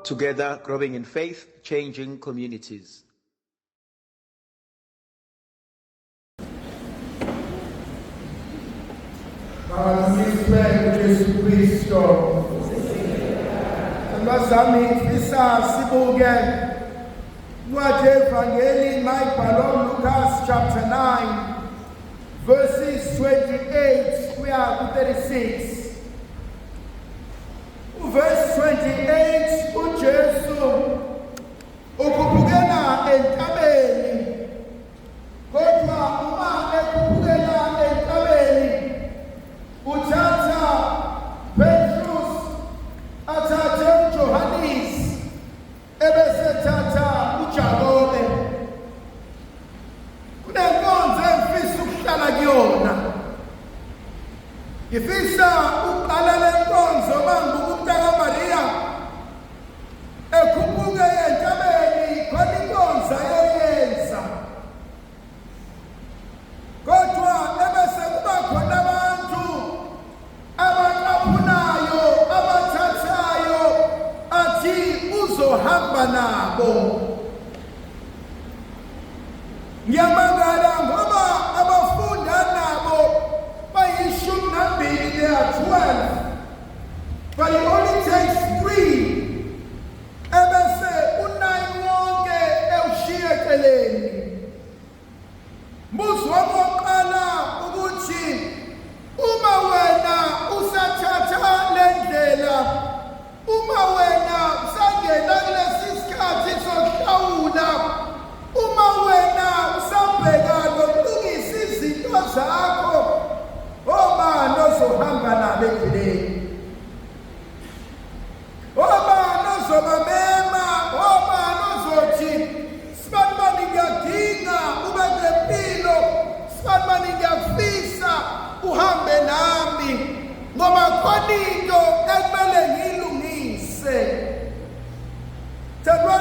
Together, growing in faith, changing communities. Jesu Kristo. Ngazami ngifisa sibuke Ncwadi Evangeli mayibhalwe Lucas chapter 9 verses 28 kuya ku-36. Verse 28 uJesu ukhuphukela entabeni, kodwa uma ekhuphukela entabeni uthatha Petrus, athathe uJohannes, ebese ethatha uJakobe. Kunenkonzo engifisa ukuhlala kuyona. Ngifisa uqala le nkonzo mangumntaka Maria ekhuphuke entabeni khona inkonzo ayenza. Kodwa ebese kuba khona abantu abaqaphunayo, abathathayo, athi uzohamba nabo. Ngiyamangala ngoba abafunda nabo bayishumi nambili, they are 12, but it only takes 3. Ebese u9 wonke ewushiye eceleni. Mbuzo wami wokuqala ukuthi uma wena usathatha le ndlela, uma wena usangena kulesi sikhathi sokuhlawula, uma wena usabheka nokulungisa izinto zakho, obani ozohamba nabo endleleni? Obani ozobamema? Obani ozothi sibanibani ngiyadinga ube nempilo, sibanibani ngiyafisa uhambe nami, ngoba khona into ekumele ngiyilungise. Thandwa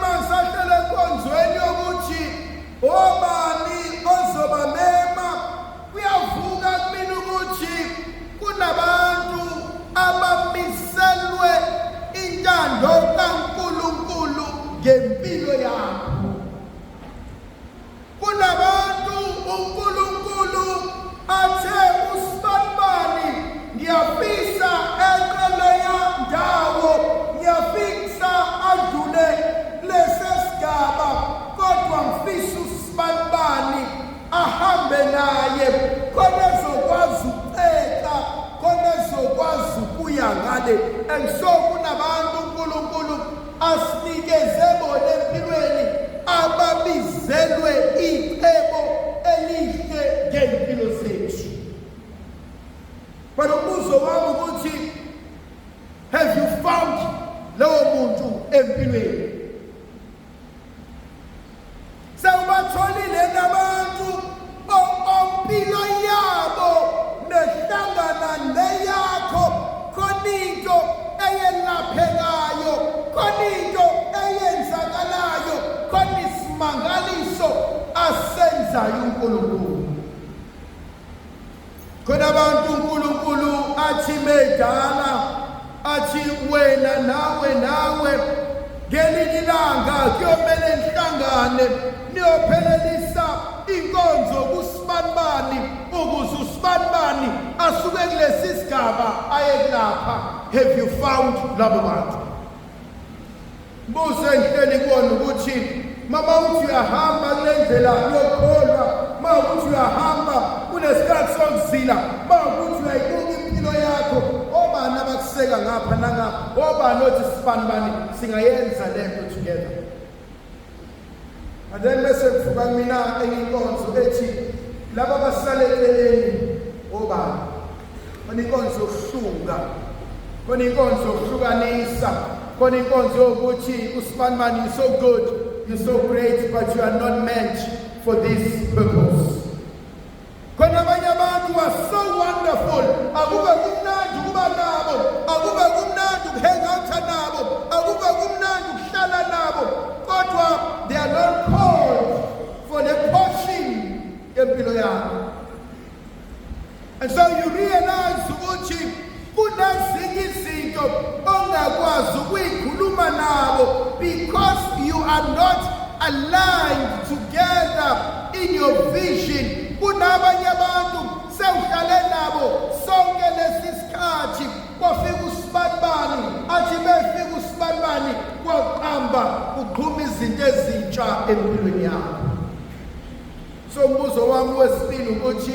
masahlela enkonzweni yokuthi obani ozobamema, kuyavuka kumina ukuthi kunabantu abamiselwe intando kaNkulunkulu ngempilo yakho. Kunabantu uNkulunkulu athe usibanibani, ngiyafisa eqeleya ndawo, ngiyafisa adlule lesesigaba, kodwa ngifisa usibanibani ahambe naye khona ezokwazi ukupheka, khona ezokwazi ukuya ngale. And so kunabantu uNkulunkulu asinikeze bona empilweni ababizelwe icebo elihle ngempilo zethu. But umbuzo wami ukuthi, have you found lowo muntu empilweni? Sewubatholile nabantu ompilo yabo nehlangana neyakho, khona into eyelaphekayo, khona into eyenzakalayo, khona isimangaliso asenzayo uNkulunkulu. Khona abantu uNkulunkulu athi medala, athi wena nawe ngelinye ilanga kuyomele nihlangane niyophelelisa inkonzo kusibanibani, ukuze usibanibani asuke kulesi sigaba aye kulapha. Have you found labo bantu? Mbuzo enhleli kuwona ukuthi mama uthi uyahamba kule ndlela yokholwa, ma uthi uyahamba kunesikhathi sokuzila, ma uthi uyayibuka impilo yakho, obani abakuseka ngapha nangapha, obani othi sibanibani singayenza lento together. And then bese kuvuka kumina enye inkonzo ethi laba basale eceleni obani. Khona inkonzo yokuhlunga, khona inkonzo yokuhlukanisa, khona inkonzo yokuthi usibanibani, you're so good, you're so great, but you are not meant for this purpose. Khona abanye abantu are so wonderful, akube kumnandi ukuba nabo, akube kumnandi ukuhangouta nabo, akube kumnandi ukuhlala nabo, kodwa they are not called for the portion empilo yakho. And so you realize ukuthi kunezinye izinto ongakwazi ukuyikhuluma nawe because you are not aligned together in your vision. Kunabanye abantu sewuhlale nabo sonke lesisikhathi kwafika usibanibani athi befika usibanibani kwaqamba uqhuma izinto ezintsha empilweni yakho. So umbuzo wami wesibili ukuthi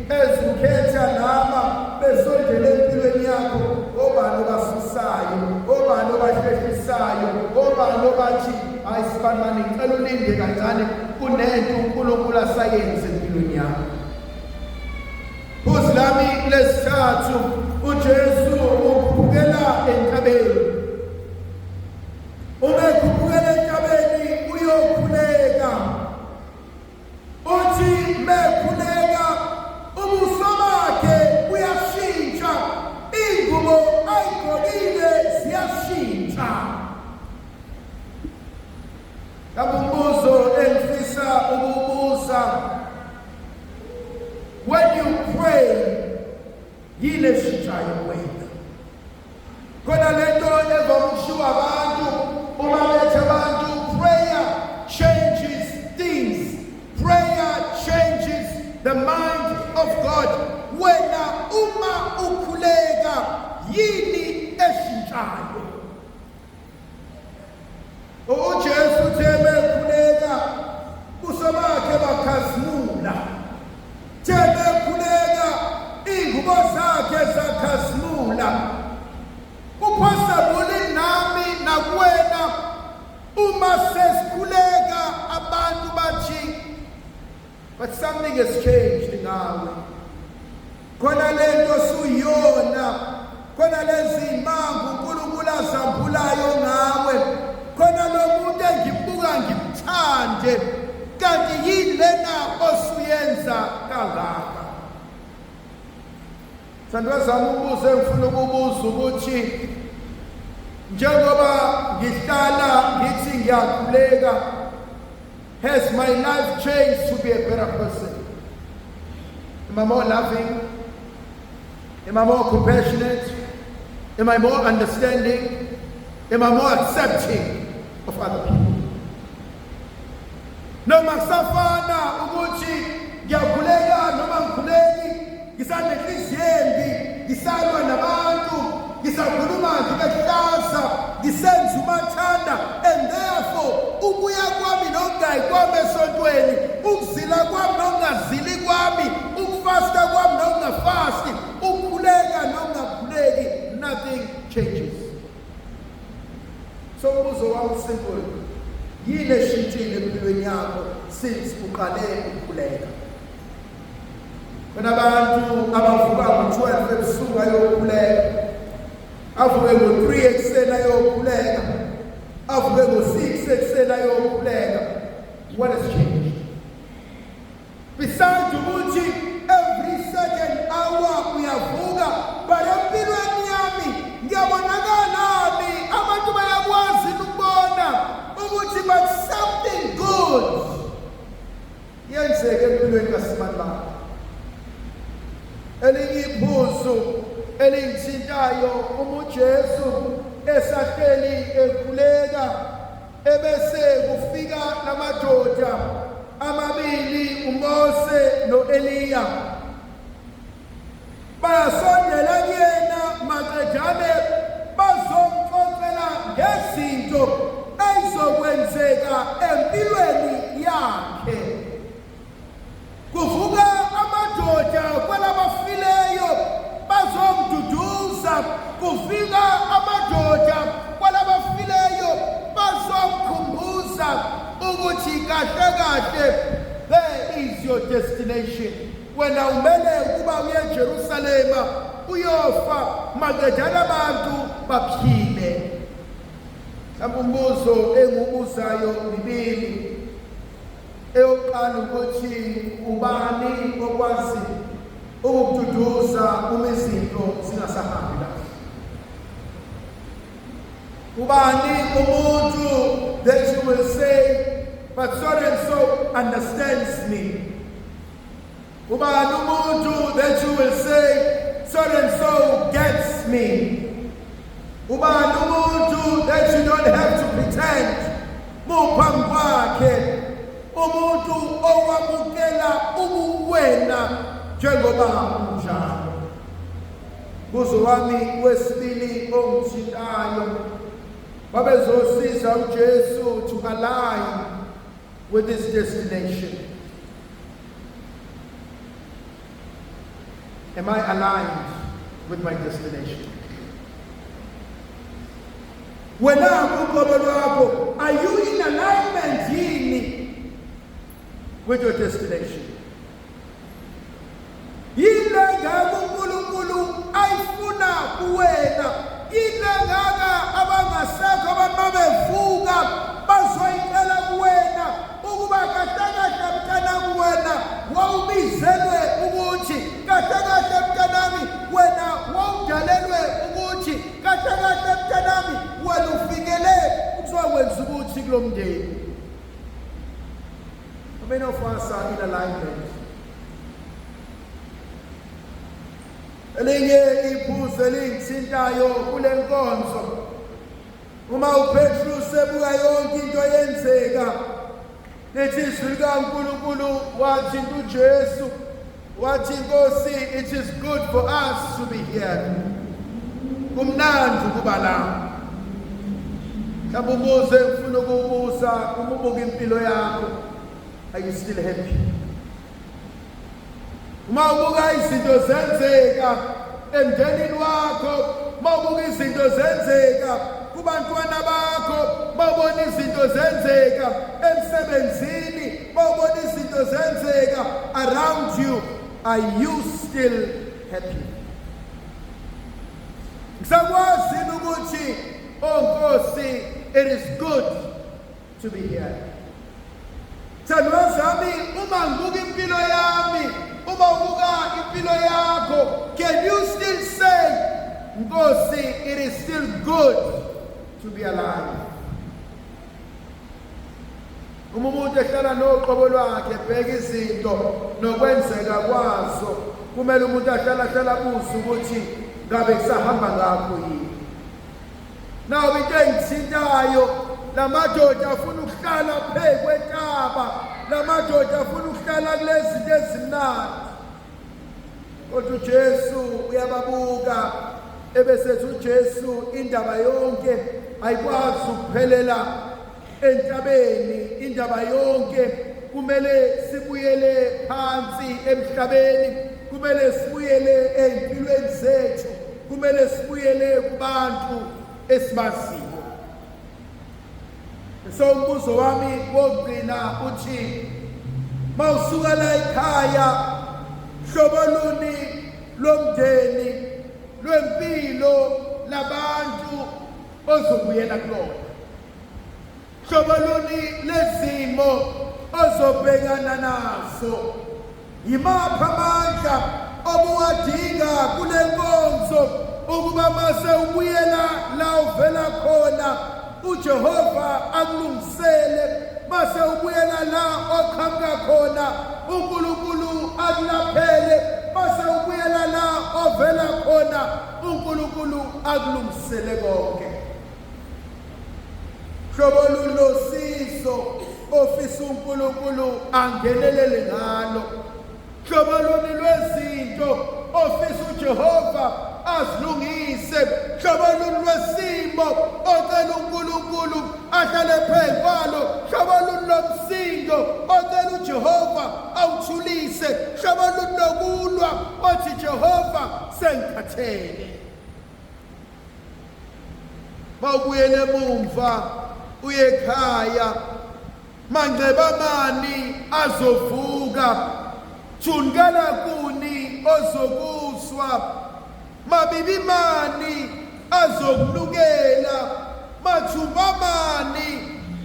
ezikhetha laba besondele empilweni yakho, obani obasusayo, obani obahlehisayo, obani obathi ayisibanibani ngicela ulinde kancane kunento uNkulunkulu asayenze empilweni yakho. Phuzu lami lesithathu, uJesu ukhupukela entabeni. Uma ekhuphukela entabeni uyokhuleka. Uthi mekhuleka ubuso bakhe buyashintsha, ingubo ayigqokile ziyashintsha. Umbuzo engifisa ukubuza, when you pray yile shintshayo wena. Khona lento evamushiwa abantu uma bethe abantu, prayer changes things. Prayer changes the mind of God. Wena uma ukhuleka yini eshintshayo? uJesu uthe mekhuleka ubuso bakhe bakhazimula. Mekhuleka ingubo zakhe zakhazimula. Kuphosabule nami nakuwena uma sesikhuleka abantu bathi, but something has changed ngawe. Khona lento suyona, khona lezi imangku uNkulunkulu azambulayo ngawe, khona lo muntu engibuka ngimthande, kanti yini lena osuyenza kangaka? Sandwa zami umbuzo engifuna ukubuza ukuthi njengoba ngihlala ngithi ngiyakhuleka, has my life changed to be a better person? Am I more loving? Am I more compassionate? Am I more understanding? Am I more accepting of other people? Noma kusafana ukuthi ngiyakhuleka noma ngikhuleki, ngisanenhliziyo embi, ngisalwa nabantu, ngisakhuluma ngibehlaza, ngisenza umathanda, and therefore ubuya kwami nokungayi kwami esontweni, ukuzila kwami nokungazili kwami, ukufasta kwami nokungafasti, ukukhuleka nokungakhuleki, nothing changes. So umbuzo wami simple, yini eshintshile empilweni yakho since uqale ukukhuleka? Kunabantu abavuka ngo-12 ebusuku ayokhuleka, avuke ngo-3 ekuseni ayokhuleka, avuke ngo-6 ekuseni ayokhuleka. What has changed? Besides ukuthi every second hour uyavuka, but empilweni yami ngiyabonakalani abantu bayakwazi ukubona ukuthi but something good yenzeke empilweni kaSimanibala. Elinye iphuzu elingithintayo, uJesu esahleli ekhuleka, ebese kufika lamadoda amabili, uMose noEliya. Bayasondela kuyena maqedane bazomxoxela ngezinto ezizokwenzeka empilweni yakhe. Kuvuka amadoda kwalabafileyo bazomduduza, kufika amadoda kwalabafileyo bazomkhumbuza ukuthi kahle kahle there is your destination. Wena umele ukuba uye eJerusalema uyofa, maqedana abantu baphile. Umbuzo engubuzayo mibili. Eyokuqala ukuthi ubani okwazi ukududuza uma izinto zingasahambi kahle? Ubani umuntu that you will say, but so and so understands me? Ubani umuntu that you will say, so and so gets me? Ubani umuntu that you don't have to pretend muphambi kwakhe umuntu owamukela ubuwena njengoba unjalo. Kuzo wami wesibili ongithintayo babezosiza uJesu to align with this destination. Am I aligned with my destination? Are you in alignment with your destination? How many of us are in alignment? Elinye iphuzu elingithintayo kule nkonzo, uma uPetrus ebuka yonke into yenzeka, lithi izwi likaNkulunkulu wathi kuJesu, wathi Nkosi, it is good for us to be here. Kumnandi ukuba la. Mhlawumbe umuze ufuna ukubuza, umubuka impilo yakho, are you still happy? Uma ubuka izinto zenzeka emndenini wakho, uma ubuka izinto zenzeka kubantwana bakho, uma ubona izinto zenzeka emsebenzini, uma ubona izinto zenzeka around you, are you still happy? Ngisakwazi ukuthi Nkosi, it is good to be here. Thandwa zami, uma ngibuka impilo yami, uma ubuka impilo yakho, can you still say, Nkosi, it is still good to be alive? Umuntu ehlala noqobo lwakhe ebheka izinto nokwenzeka kwazo, kumele umuntu ahlala buza ukuthi ngabe kusahamba ngakho yini. Naw into engithintayo, lamadoda afuna ukuhlala phezu kwetaba, lamadoda afuna ukuhlala kulezi zinto ezimnandi. Kodwa uJesu uyababuka ebesethi uJesu indaba yonke ayikwazi ukuphelela entabeni, indaba yonke kumele sibuyele phansi emhlabeni, kumele sibuyele empilweni zethu, kumele sibuyele kubantu esibaziyo. So umbuzo wami wokugcina uthi, mawusuka la ekhaya, hlobo luni lomndeni lwempilo labantu ozobuyela kulona? Hlobo luni lezimo ozobhekana nazo? Yimaphi amandla obuwadinga kule nkonzo ukuba mase ubuyela la uvela khona uJehova akulungisele, mase ubuyela la oqhamuka khona uNkulunkulu akulaphele, mase ubuyela la ovela khona uNkulunkulu akulungisele konke? Hlobo lulosizo ofisa uNkulunkulu angenelele ngalo? Hlobo luni lwezinto ofisa uJehova azilungise? Hlobo luni lwesimo ocela uNkulunkulu ahlale phezu kwalo? Hlobo luni lomsindo ocela uJehova awuthulise? Hlobo luni lokulwa othi Jehova sengikhathele? Mawubuyele emumva uye ekhaya, mangcebamani azovuka, thungela kuni ozokuzwa, mabibimani azokunukela, mathumbamani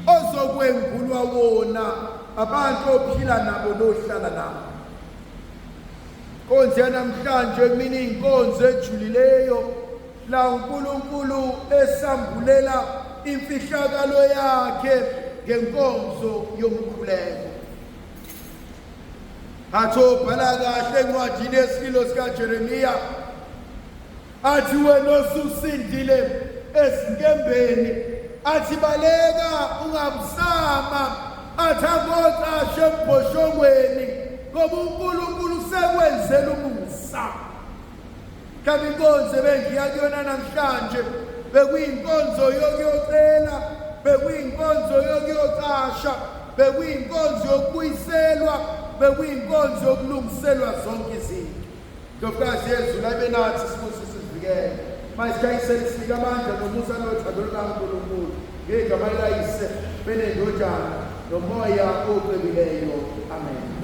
ozokwembulwa wona abantu ophila nabo nohlala nabo. Konje namhlanje mina inkonzo ejulileyo la uNkulunkulu esambulela imfihlakalo yakhe ngenkonzo yomkhuleko. Atho bhala kahle encwadini yesilo sikaJeremiya, athi wena osusindile ezinkembeni athi baleka ungabusama athi angocashe embhoshongweni ngoba uNkulunkulu sekwenzela umusa. Kabi inkonzo ebengiya kuyona namhlanje bekuyinkonzo yokuyocela, bekuyinkonzo yokuyocasha, bekuyinkonzo yokubuyiselwa, bekuyinkonzo yokulungiselwa zonke izinto. Ndlovukazi yezulu abe nathi sibusiso sivikele. Masikhanyisele sinika amandla nomusa nothando lukaNkulunkulu ngegama likayise benendodana nomoya oqebileyo. Amen.